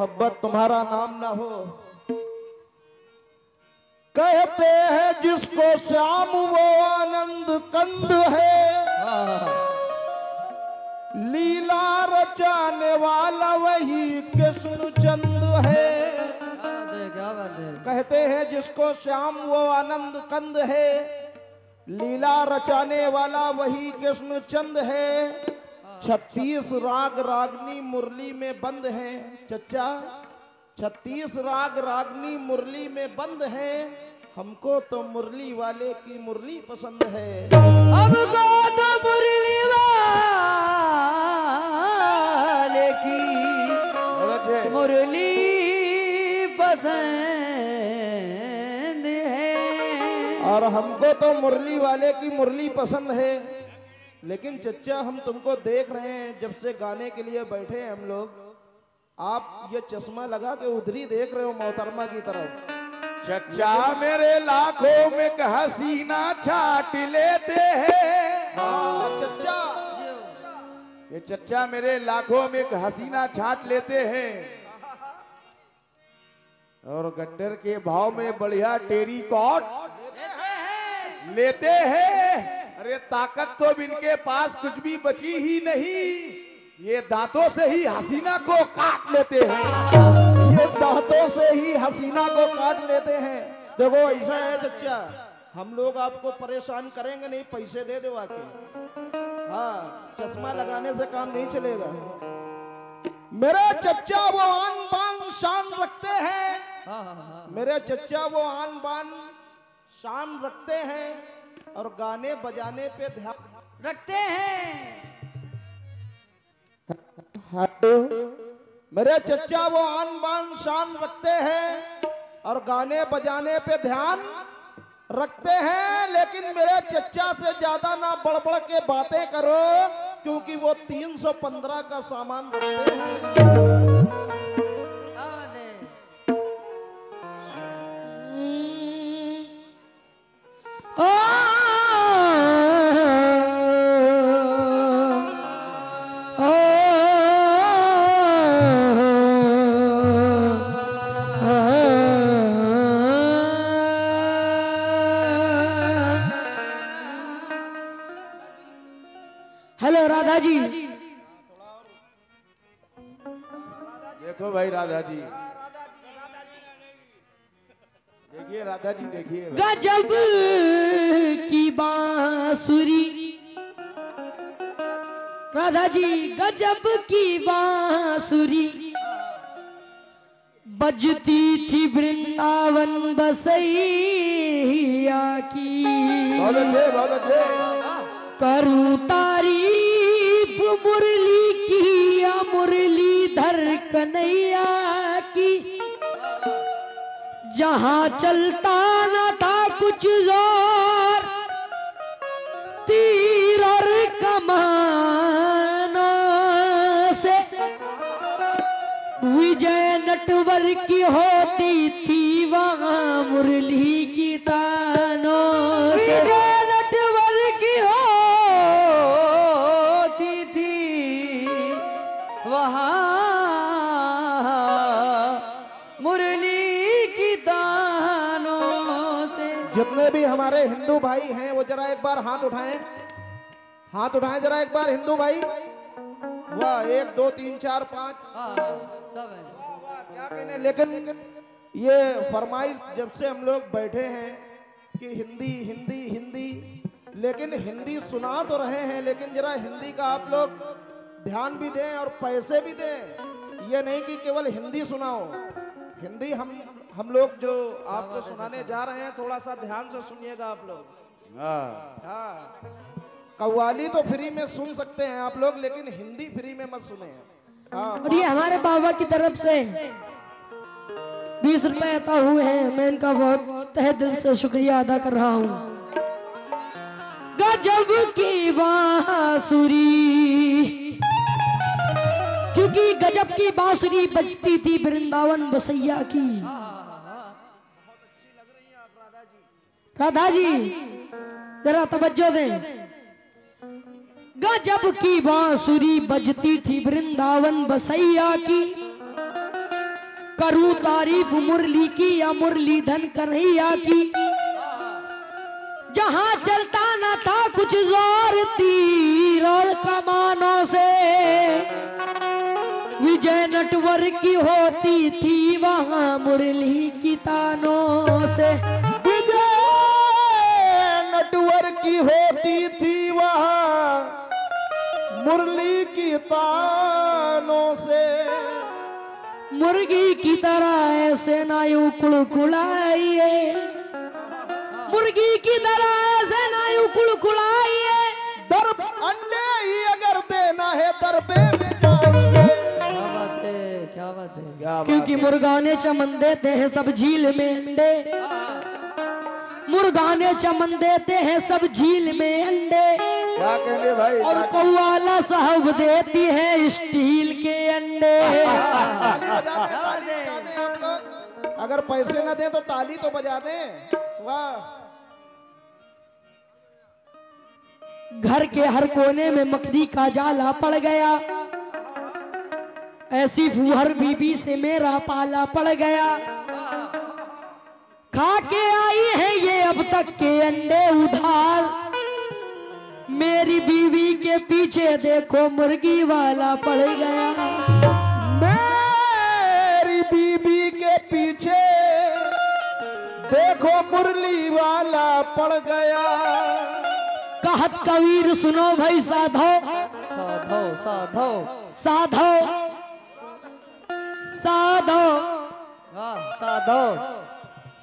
मोहब्बत तुम्हारा नाम ना हो। कहते हैं जिसको श्याम वो आनंद कंद है, लीला रचाने वाला वही कृष्ण चंद है। कहते हैं जिसको श्याम वो आनंद कंद है, लीला रचाने वाला वही कृष्ण चंद है। 36 राग रागनी मुरली में बंद है चचा, 36 राग रागनी मुरली में बंद है। हमको तो मुरली वाले की मुरली पसंद है। हमको तो मुरली वाले की मुरली पसंद है। और हमको तो मुरली वाले की मुरली पसंद है। लेकिन चचा हम तुमको देख रहे हैं जब से गाने के लिए बैठे हैं हम लोग, आप ये चश्मा लगा के उधर ही देख रहे हो मोहतरमा की तरफ। चचा मेरे लाखों में हसीना छाट लेते हैं। चचा ये चचा मेरे लाखों में हसीना छाट लेते हैं और गट्टर के भाव में बढ़िया टेरी कॉट लेते हैं। अरे ताकत तो इनके पास कुछ भी बची ही नहीं, ये दांतों से ही हसीना को काट लेते हैं। ये दांतों से ही हसीना को काट लेते हैं। देखो ऐसा है चचा, हम लोग आपको परेशान करेंगे नहीं, पैसे दे दो आके। हाँ, चश्मा लगाने से काम नहीं चलेगा। मेरे चचा वो आन बान शान रखते हैं, मेरे चचा वो आन बान शान रखते हैं और गाने बजाने पे ध्यान रखते हैं। मेरे चचा वो आन बान शान रखते हैं और गाने बजाने पे ध्यान रखते हैं। लेकिन मेरे चचा से ज्यादा ना बड़बड़ के बातें करो, क्योंकि वो 315 का सामान रखते हैं। हेलो राधा जी। देखो भाई राधा जी, देखिए राधा जी, देखिए गजब की बांसुरी, राधा जी गजब की बांसुरी बजती थी वृंदावन बसैया की। बहुत अच्छे। करूं तारीफ मुरली की या मुरलीधर कन्हैया की, जहां चलता न था कुछ जोर तीर और कमानों से, विजय नटवर की होती थी वहां मुरली की तानों से। विजय नटवर की होती थी वहां मुरली की तानों से। जितने भी हमारे हिंदू भाई हैं वो जरा एक बार हाथ उठाएं, हाथ उठाएं जरा एक बार हिंदू भाई। वाह, 1 2 3 4 5 सब है। वाह, क्या कहने। लेकिन ये फरमाइश जब से हम लोग बैठे हैं कि हिंदी हिंदी हिंदी, लेकिन हिंदी सुना तो रहे हैं, लेकिन जरा हिंदी का आप लोग ध्यान भी दें और पैसे भी दें। ये नहीं कि केवल हिंदी सुनाओ, हिंदी हम लोग जो आपको सुनाने जा रहे हैं थोड़ा सा ध्यान से सुनिएगा आप लोग। हाँ, कव्वाली तो फ्री में सुन सकते हैं आप लोग, लेकिन हिंदी फ्री में मत सुने। हाँ, और ये हमारे बाबा की तरफ से 20 रुपए अता हुए हैं, मैं इनका बहुत तहे दिल से शुक्रिया अदा कर रहा हूँ। गजब की बांसुरी, क्योंकि गजब की बांसुरी बजती थी वृंदावन बसैया की। राधा जी जरा तवज्जो दें। गजब की बांसुरी बजती थी वृंदावन बसैया की, करूं तारीफ मुरली की या मुरलीधर कन्हैया की, जहां चलता न था कुछ जोर तीर और कमानों से, विजय नटवर की होती थी वहां मुरली की तानों से। विजय नटवर की होती थी वहां मुरली की तानों से, मुर्गी की तरह ऐसे ना यूं कुड़कुड़ाइए, मुर्गी की तरह ऐसे ना यूं कुड़कुड़ाइए, दर अंडे ही अगर देना है दरबे में जाइए। क्या बात है, क्या बात है, क्या क्योंकि मुर्गा ने चमन देते हैं सब झील में अंडे, मुर्गा ने चमन देते हैं सब झील में अंडे, क्या कहने भाई? और कौवाला साहब देती है स्टील के अंडे। ताली बजा दें आप लोग, अगर पैसे न दें तो ताली तो बजा दें। वाह। घर के हर कोने में मकड़ी का जाला पड़ गया, ऐसी फूहर बीबी से मेरा पाला पड़ गया, खा के आई है ये अब तक के अंडे उधार, मेरी बीवी के पीछे देखो मुर्गी वाला पड़ गया, मेरी बीबी के पीछे देखो मुरली वाला पड़ गया। कहत कबीर सुनो भाई साधो, साधो साधो साधो साधो साधो,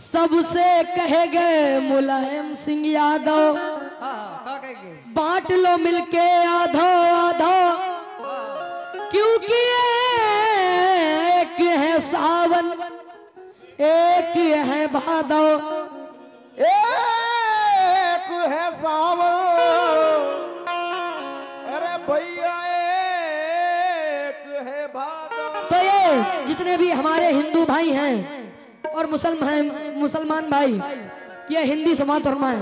सबसे कहे गए मुलायम सिंह यादव, क्या कहेंगे? बांट लो मिलके आधो आधो, क्योंकि एक है सावन एक है भादो, एक है सावन, अरे भैया एक है भादो। तो ये जितने भी हमारे हिंदू भाई हैं और मुसलमान भाई, ये हिंदी समाज धर्म है,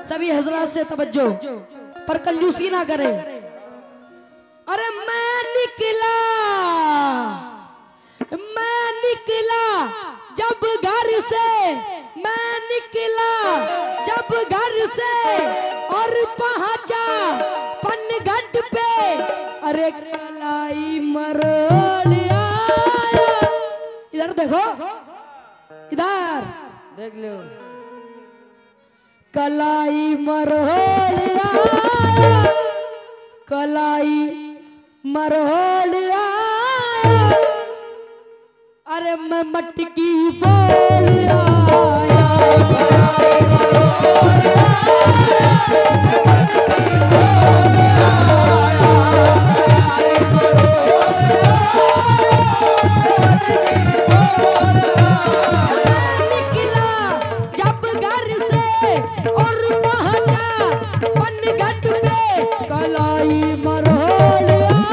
सभी हजरात से तवज्जो, पर कंजूसी ना करें। अरे मैं निकला जब घर से, मैं निकला जब घर से और पहुंचा पनघट पे, अरे कलाई मरोड़ आया, इधर देखो, इधर देख लो, कलाई मरोड़ आया, कलाई मरोड़ आया, अरे मैं मटकी फोड़ आया, निकला जब घर से और पहुंचा पनघट पे, कलाई मरोड़ आया,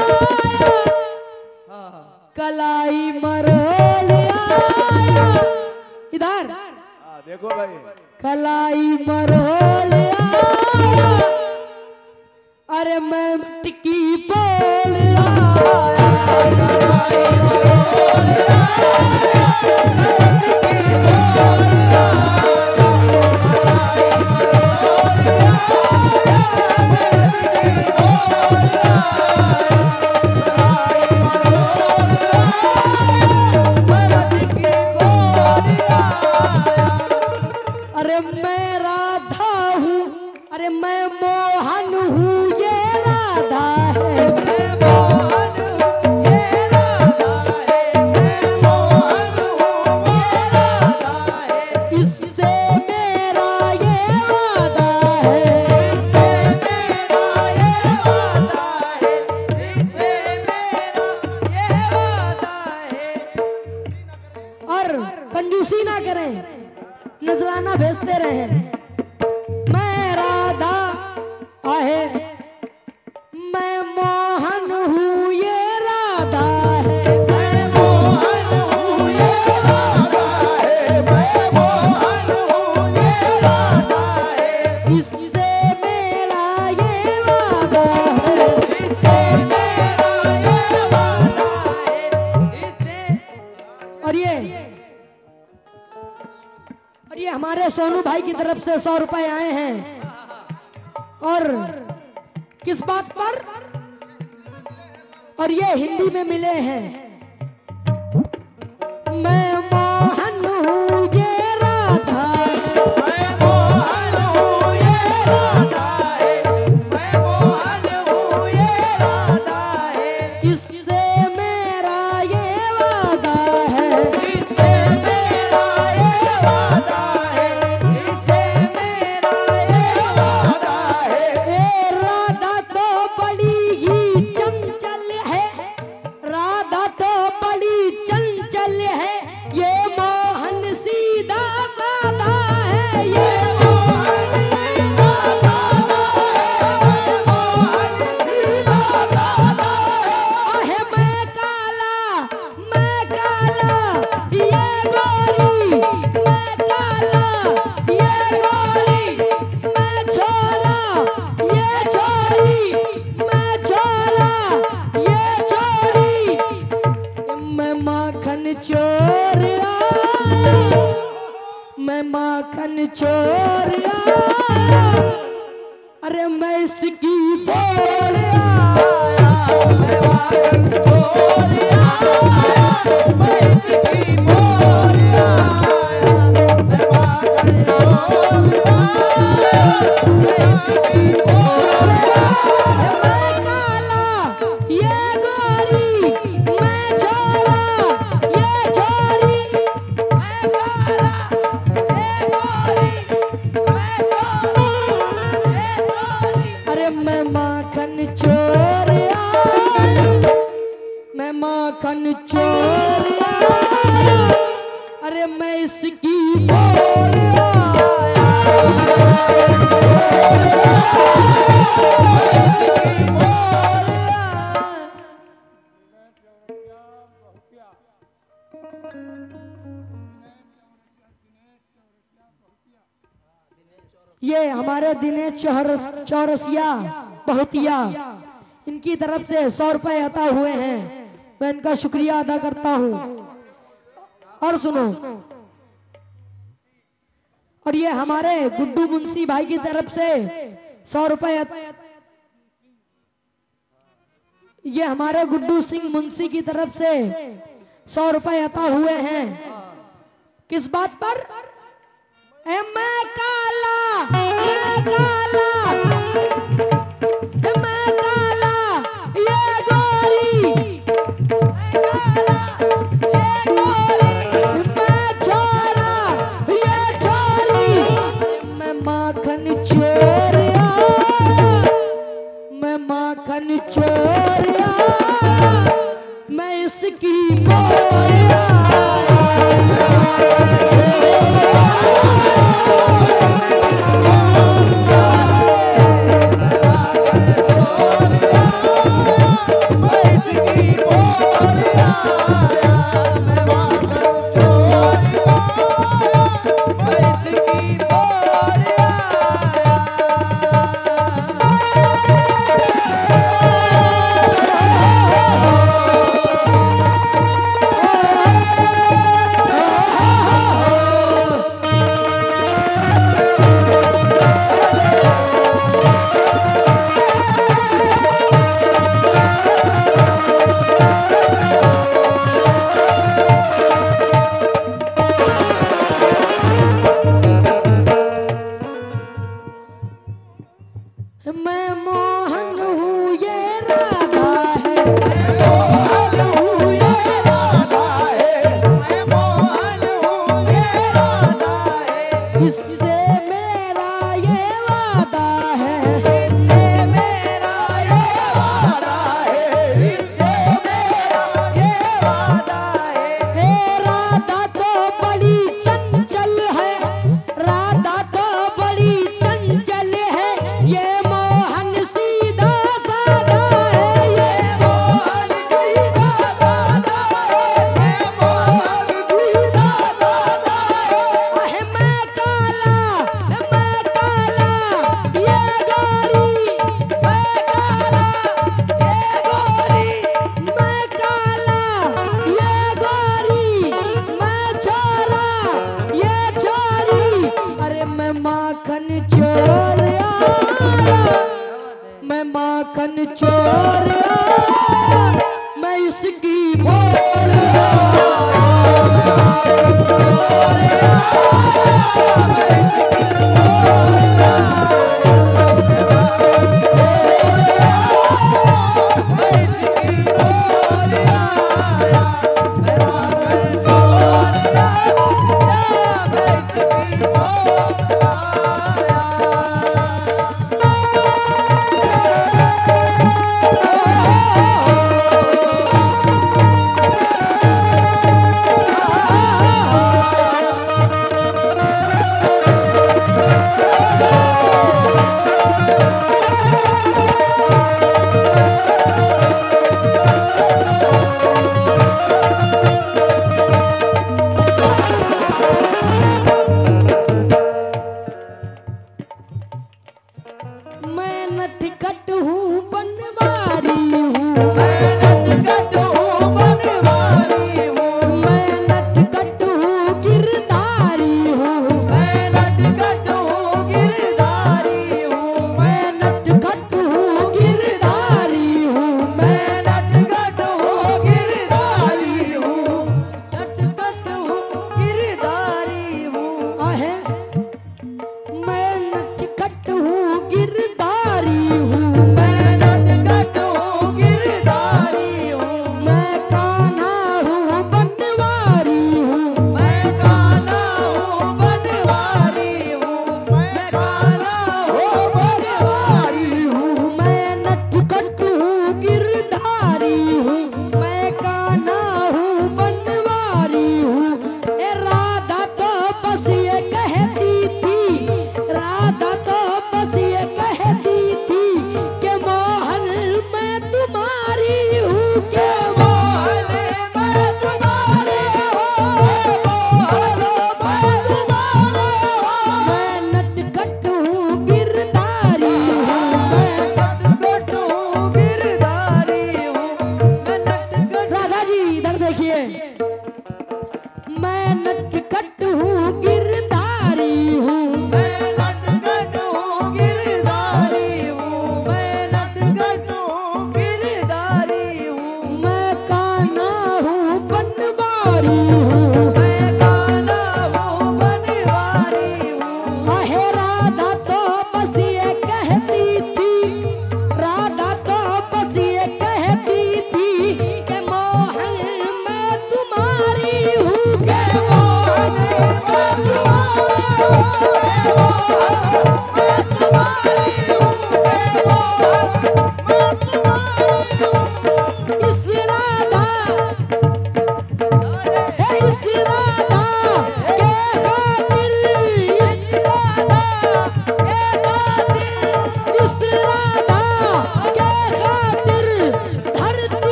कलाई मरोड़ आया, इधर देखो भाई, कलाई मरोड़ आया, अरे मैं टिकी बोल आया, कलाई मरोड़ आया, अरे मैं राधा हूँ, अरे मैं मोहन हूँ, ये राधा है, मैं मोहन हूँ, ये राधा है, मैं मोहन हूँ, ये राधा है, इससे मेरा ये वादा है, इससे मेरा ये वादा है, इससे मेरा ये वादा है। और कंजूसी ना करें, नजराना भेजते रहे। मैं राधा आहे, मैं ये सोनू भाई की तरफ से 100 रुपए आए हैं। और किस बात पर? और ये हिंदी में मिले हैं। मैं मोहन हूँ ये राधा है, मैं मोहन हूँ ये राधा है, मैं मोहन हूँ ये राधा है, इससे मेरा ये वादा है, इससे मेरा ये वादा है, इससे मेरा ये वादा है। ए राधा तो बड़ी ही चंचल है, राधा तो बड़ी चंचल है, ये मोहन सीधा साधा है, ये मोहन सीधा साधा है, मोहन सीधा साधा है। आहे मैं काला ये गोरी, मैं काला ये गोरी, मैं छोरा ये छोरी, मैं छोरा ये छोरी, मैं माखन चोर आया, मैं माखन चोर आया, अरे मैं इसकी फोड़ आया। मैं माखन चोर आया, मैं इसकी मोर आया, मैं माखन चोर आया, मैं इसकी मोर आया। मैं काला ये गोरी, मैं छोरा ये छोरी, मैं काला ये गोरी, मैं छोरा ये गोरी। अरे मैं माखन चोर आया, मैं माखन चोर आया, अरे मैं इसकी फोड़ आया। ये हमारे दिनेश चौरसिया बहुतिया, इनकी तरफ से 100 रुपए अता हुए हैं, मैं इनका शुक्रिया अदा करता हूँ। और सुनो, और ये हमारे गुड्डू मुंशी भाई की तरफ से 100 रुपए, ये हमारे गुड्डू सिंह मुंशी की तरफ से 100 रुपए अता हुए हैं। किस बात पर? ए मैं काला ये गोरी, मैं छोरा ये छोरी, मैं माखन चोर आया, मैं माखन चोर आया, मैं इसकी फोड़ आया। मैं मोहन हूँ ये राधा है, मोहन हूँ ये राधा है, मैं मोहन हूँ ये राधा है, इससे मेरा ये वादा है, इससे मेरा ये वादा है, इससे मेरा ये वादा है। हे राधा तो बड़ी चंचल है, राधा तो बड़ी चंचल है, ये मोहन सीधा साधा है, ये माखन चोर आया, मैं इसकी भोर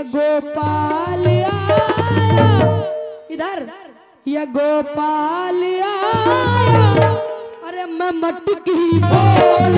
गोपाल आया, इधर ये गोपाल आया, अरे मैं मटकी बोल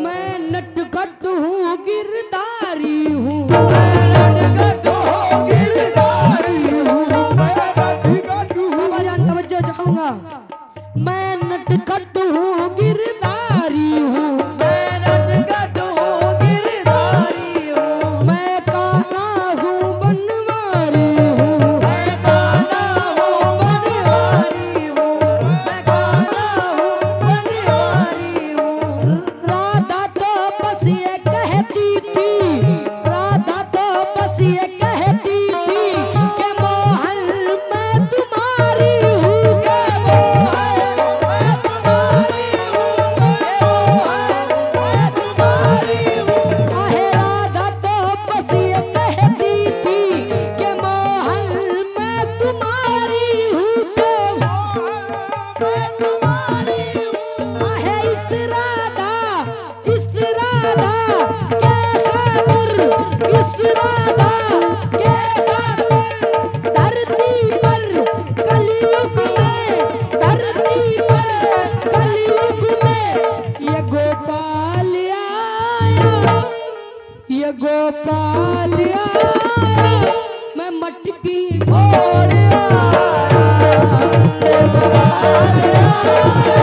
मैं नटखट हूँ गिरधारी हूँ, मैं नटखट हूँ गिरधारी हूँ, मैं कान्हा हूँ बनवारी हूँ, मैं कान्हा हूँ बनवारी हूँ, मैं कान्हा हूँ बनवारी ओढ़ आया, एक बार आया